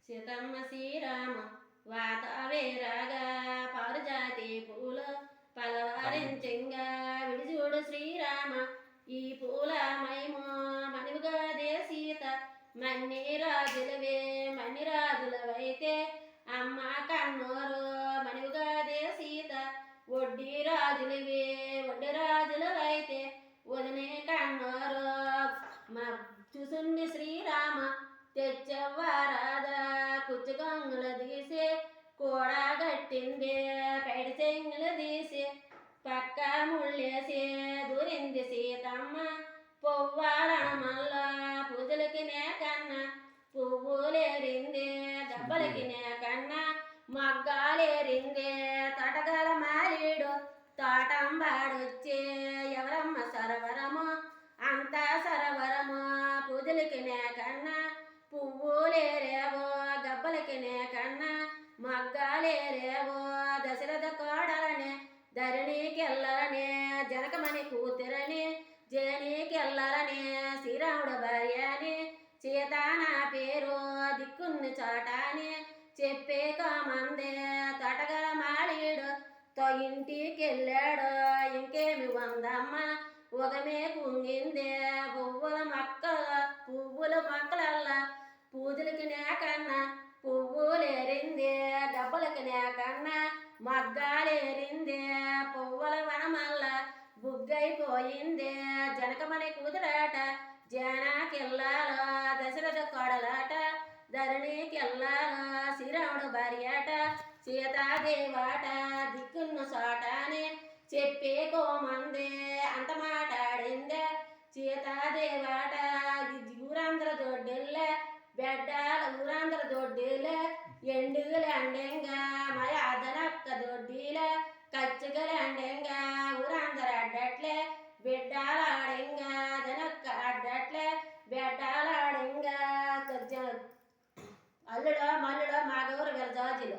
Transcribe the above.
సీతమ్మ శ్రీరామ వాతావేరాగా పారుజాతి పూలు పలవరించంగా విడిచూడు శ్రీరామ ఈ పూల మైమో మనుగాదే సీత మన్ని రాజులవే మన్ని రాజులవైతే అమ్మ కన్నోరు మనుగాదే సీత వడ్డీ రాజులవే వడ్డీ రాజులవైతే వదినే కన్నోరు చూసుండి శ్రీరామ తెచ్చవ్వారాదా కుచ్చుగంగుల తీసి కూడా గట్టింది పైడి చెంగులు తీసి పక్క ముళ్ళేసి దూరింది సీతమ్మ పువ్వాలనమల్ల పూజలకి నే కన్నా పువ్వులేరింది దెబ్బలకి నే కన్నా మగ్గాలేరింది తటగల మాలీడు తోటంబాడొచ్చే ఎవరమ్మ సరవరము అంతా సరవరము పూజలకి నే కన్నా పువ్వులేరేవో గబ్బలకి నే కన్నా మగ్గాలేరేవో దశరథ కోడలనే ధరణికెళ్ళరనే జనకమణి కూతురని జేనీకెళ్ళరనే శ్రీరాముడు భార్య అని సీత నా పేరు దిక్కున్ని చోటాని చెప్పే కామందే తటగల మాళీడు ఇంటికెళ్ళాడు ఇంకేమి వందమ్మ ఉదమే కుంగిందే పువ్వుల మొక్కలల్లా పూజలకి నే కన్నా పువ్వులేరిందే డబ్బలకి నే కన్నా మగ్గాలేరిందే పువ్వుల వనమల్ల బుగ్గైపోయిందే జనకమణి కుదురాట జనాకెళ్ళాలో దశరథ కొడలాట ధరణికెళ్ళాలో శ్రీరాముడు భార్యాట సీతాదేవాట దిక్కున్న చోటానే చెప్పే కోమందే అంత మాట్లాడిందే సీతాదేవాట ఊరందర దొడ్డిల్లే బెడ్డాల ఊరందర దొడ్డిలే ఎండుగలండెంగా మయాదనక్క దొడ్డిలే కచ్చగలండెంగా ఊరందర అడ్డట్లే బిడ్డాలాడింగా దనక్క అడ్డట్లే బిడ్డాలాడింగా అల్లుడో మల్లుడో మా గౌరు వీళ్ళ జాజులు